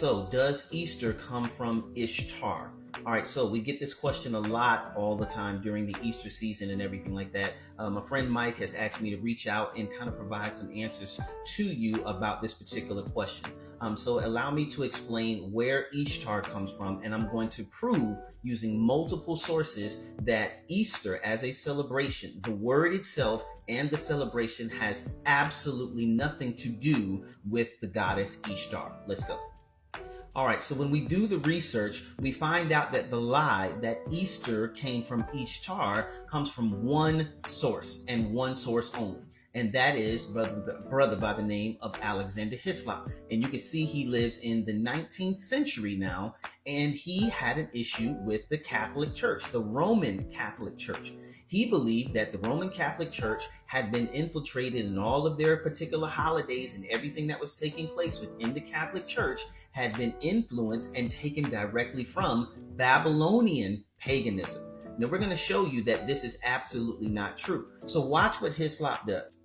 So does Easter come from Ishtar? All right, so we get this question a lot all the time during the Easter season and everything like that. My friend Mike has asked me to reach out and kind of provide some answers to you about this particular question. So allow me to explain where Ishtar comes from, and I'm going to prove using multiple sources that Easter as a celebration, the word itself and the celebration has absolutely nothing to do with the goddess Ishtar. Let's go. All right, so when we do the research, we find out that the lie that Easter came from Ishtar comes from one source and one source only. And that is brother by the name of Alexander Hislop. And you can see he lives in the 19th century now, and he had an issue with the Catholic Church, the Roman Catholic Church. He believed that the Roman Catholic Church had been infiltrated in all of their particular holidays, and everything that was taking place within the Catholic Church had been influenced and taken directly from Babylonian paganism. Now we're going to show you that this is absolutely not true. So watch what Hislop does.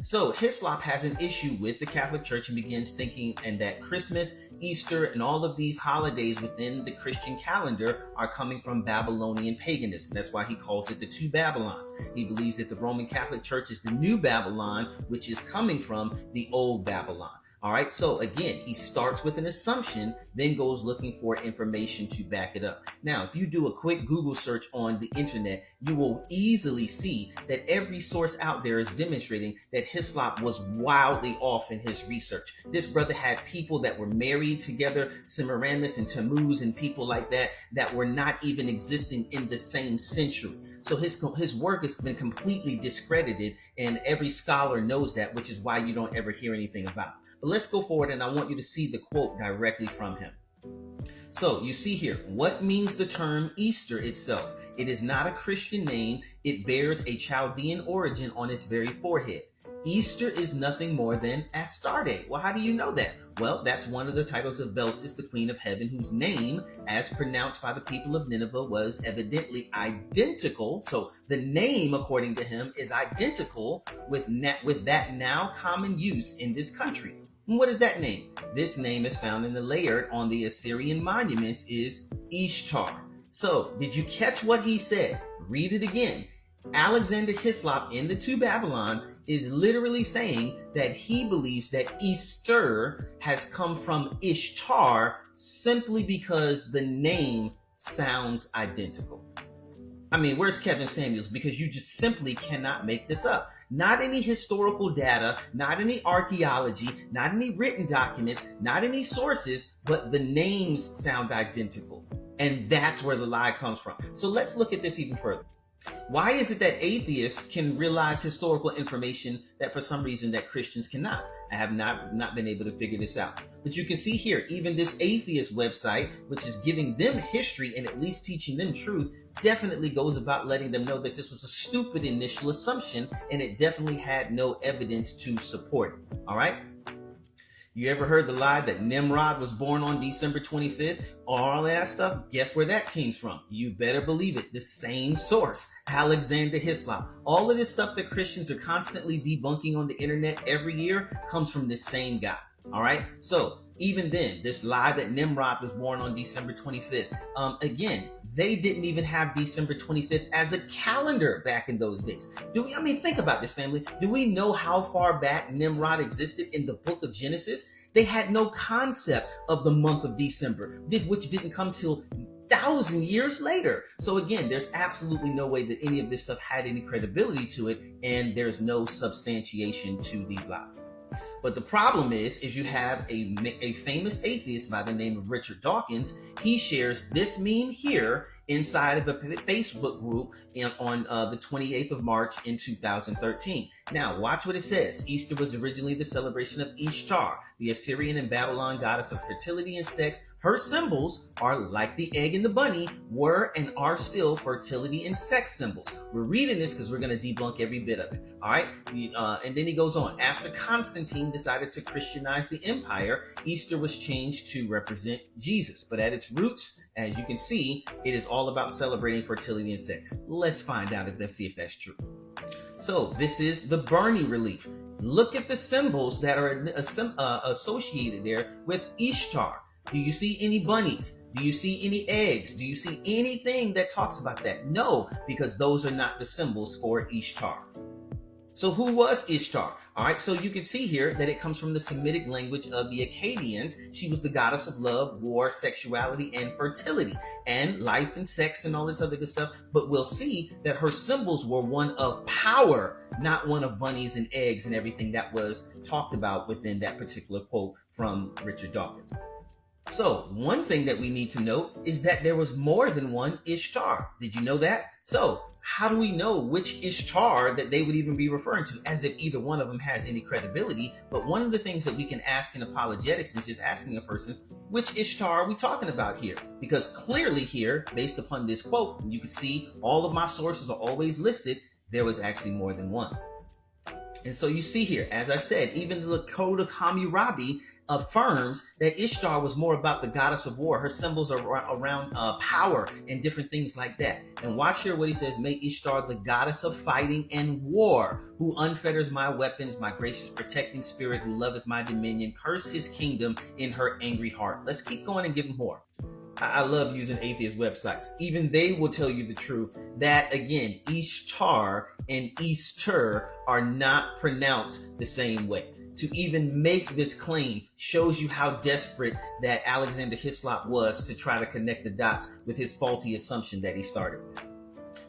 So Hislop has an issue with the Catholic Church and begins thinking and that Christmas, Easter, and all of these holidays within the Christian calendar are coming from Babylonian paganism. That's why he calls it the two Babylons. He believes that the Roman Catholic Church is the new Babylon, which is coming from the old Babylon. All right, so again, he starts with an assumption, then goes looking for information to back it up. Now, if you do a quick Google search on the internet, you will easily see that every source out there is demonstrating that Hislop was wildly off in his research. This brother had people that were married together, Semiramis and Tammuz and people like that, that were not even existing in the same century. So his work has been completely discredited, and every scholar knows that, which is why you don't ever hear anything about it. But let's go forward, and I want you to see the quote directly from him. So you see here, what means the term Easter itself? It is not a Christian name. It bears a Chaldean origin on its very forehead. Easter is nothing more than Astarte. Well, how do you know that? Well, that's one of the titles of Beltis, the Queen of Heaven, whose name, as pronounced by the people of Nineveh, was evidently identical. So the name, according to him, is identical with that now common use in this country. And what is that name? This name is found in the layer on the Assyrian monuments is Ishtar. So did you catch what he said? Read it again. Alexander Hislop in the two Babylons is literally saying that he believes that Easter has come from Ishtar simply because the name sounds identical. I mean, where's Kevin Samuels? Because you just simply cannot make this up. Not any historical data, not any archaeology, not any written documents, not any sources, but the names sound identical. And that's where the lie comes from. So let's look at this even further. Why is it that atheists can realize historical information that for some reason that Christians cannot? I have not been able to figure this out. But you can see here, even this atheist website, which is giving them history and at least teaching them truth, definitely goes about letting them know that this was a stupid initial assumption and it definitely had no evidence to support it. All right? You ever heard the lie that Nimrod was born on December 25th? All that stuff, guess where that came from? You better believe it. The same source, Alexander Hislop. All of this stuff that Christians are constantly debunking on the internet every year comes from this same guy. All right? So even then, this lie that Nimrod was born on December 25th, again, they didn't even have December 25th as a calendar back in those days. Think about this, family. Do we know how far back Nimrod existed in the book of Genesis? They had no concept of the month of December, which didn't come till 1,000 years later. So again, there's absolutely no way that any of this stuff had any credibility to it, and there's no substantiation to these lies. But the problem is you have a famous atheist by the name of Richard Dawkins. He shares this meme here inside of a Facebook group on the 28th of March in 2013. Now, watch what it says. Easter was originally the celebration of Ishtar, the Assyrian and Babylon goddess of fertility and sex. Her symbols are like the egg and the bunny, were and are still fertility and sex symbols. We're reading this because we're going to debunk every bit of it. All right. And then he goes on. After Constantine decided to Christianize the empire, Easter was changed to represent Jesus. But at its roots, as you can see, it is all about celebrating fertility and sex. Let's find out let's see if that's true. So this is the Bernie relief. Look at the symbols that are associated there with Ishtar. Do you see any bunnies? Do you see any eggs? Do you see anything that talks about that? No, because those are not the symbols for Ishtar. So who was Ishtar? All right, so you can see here that it comes from the Semitic language of the Akkadians. She was the goddess of love, war, sexuality, and fertility, and life and sex and all this other good stuff. But we'll see that her symbols were one of power, not one of bunnies and eggs and everything that was talked about within that particular quote from Richard Dawkins. So one thing that we need to note is that there was more than one Ishtar. Did you know that? So how do we know which Ishtar that they would even be referring to, as if either one of them has any credibility? But one of the things that we can ask in apologetics is just asking a person, which Ishtar are we talking about here? Because clearly here, based upon this quote, you can see all of my sources are always listed. There was actually more than one. And so you see here, as I said, even the Lakota Hammurabi affirms that Ishtar was more about the goddess of war. Her symbols are around power and different things like that. And watch here what he says: "Make Ishtar the goddess of fighting and war, who unfetters my weapons, my gracious protecting spirit, who loveth my dominion. Curse his kingdom in her angry heart." Let's keep going and give him more. I love using atheist websites. Even they will tell you the truth that, again, Ishtar and Easter are not pronounced the same way. To even make this claim shows you how desperate that Alexander Hislop was to try to connect the dots with his faulty assumption that he started with.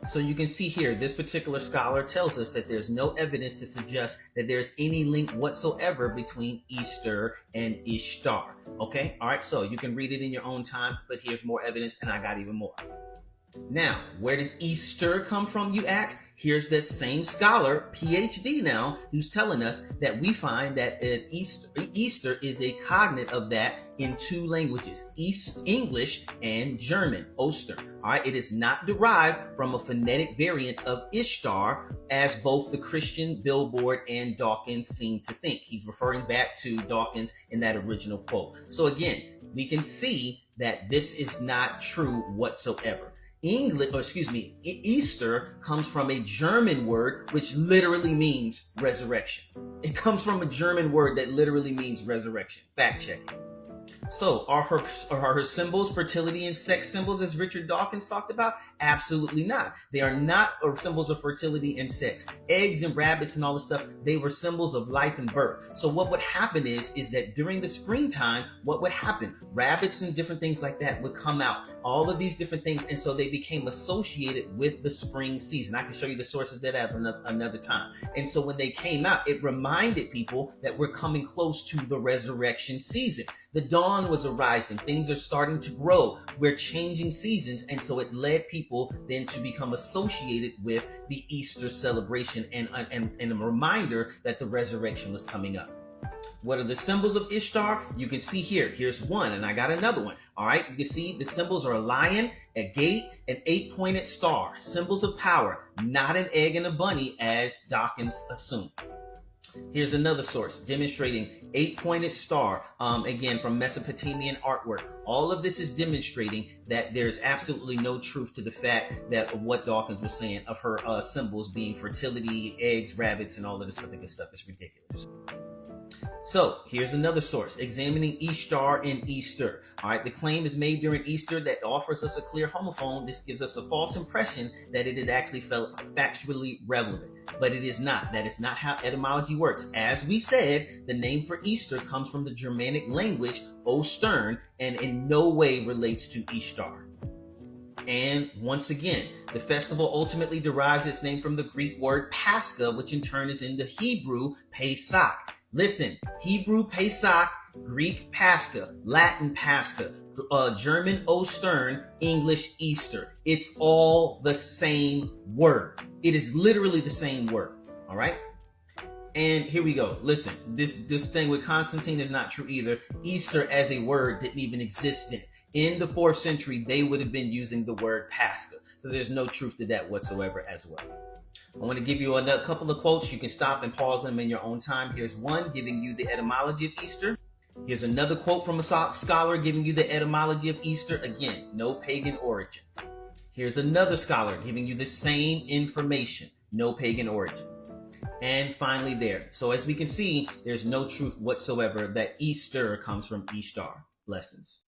So you can see here, this particular scholar tells us that there's no evidence to suggest that there's any link whatsoever between Easter and Ishtar. Okay? All right, so you can read it in your own time, but here's more evidence, and I got even more. Now, where did Easter come from, you ask? Here's this same scholar, PhD now, who's telling us that we find that Easter is a cognate of that in two languages, English and German, Oster. All right, it is not derived from a phonetic variant of Ishtar, as both the Christian Billboard and Dawkins seem to think. He's referring back to Dawkins in that original quote. So again, we can see that this is not true whatsoever. Easter comes from a German word which literally means resurrection. It comes from a German word that literally means resurrection. Fact checking. So are her symbols fertility and sex symbols, as Richard Dawkins talked about? Absolutely not. They are not symbols of fertility and sex. Eggs and rabbits and all this stuff, they were symbols of life and birth. So what would happen is that during the springtime, what would happen? Rabbits and different things like that would come out. All of these different things. And so they became associated with the spring season. I can show you the sources that at another time. And so when they came out, it reminded people that we're coming close to the resurrection season. The dawn was arising. Things are starting to grow. We're changing seasons. And so it led people then to become associated with the Easter celebration and a reminder that the resurrection was coming up. What are the symbols of Ishtar? You can see here. Here's one, and I got another one. All right, you can see the symbols are a lion, a gate, an 8-pointed star. Symbols of power, not an egg and a bunny, as Dawkins assumed. Here's another source demonstrating 8-pointed star, again from Mesopotamian artwork. All of this is demonstrating that there's absolutely no truth to the fact that what Dawkins was saying of her symbols being fertility, eggs, rabbits, and all of this other good stuff is ridiculous. So here's another source examining Ishtar and Easter. All right, the claim is made during Easter that offers us a clear homophone. This gives us a false impression that it is actually factually relevant, but it is not. That is not how etymology works. As we said, the name for Easter comes from the Germanic language Ostern and in no way relates to Ishtar. And once again, the festival ultimately derives its name from the Greek word Pascha, which in turn is in the Hebrew Pesach. Listen, Hebrew Pesach, Greek Pascha, Latin Pascha, German Ostern, English Easter. It's all the same word. It is literally the same word. All right. And here we go. Listen, this thing with Constantine is not true either. Easter as a word didn't even exist then. In the 4th century, they would have been using the word Pascha. So there's no truth to that whatsoever as well. I want to give you a couple of quotes. You can stop and pause them in your own time. Here's one giving you the etymology of Easter. Here's another quote from a scholar giving you the etymology of Easter. Again, no pagan origin. Here's another scholar giving you the same information. No pagan origin. And finally there. So as we can see, there's no truth whatsoever that Easter comes from Ishtar. Blessings.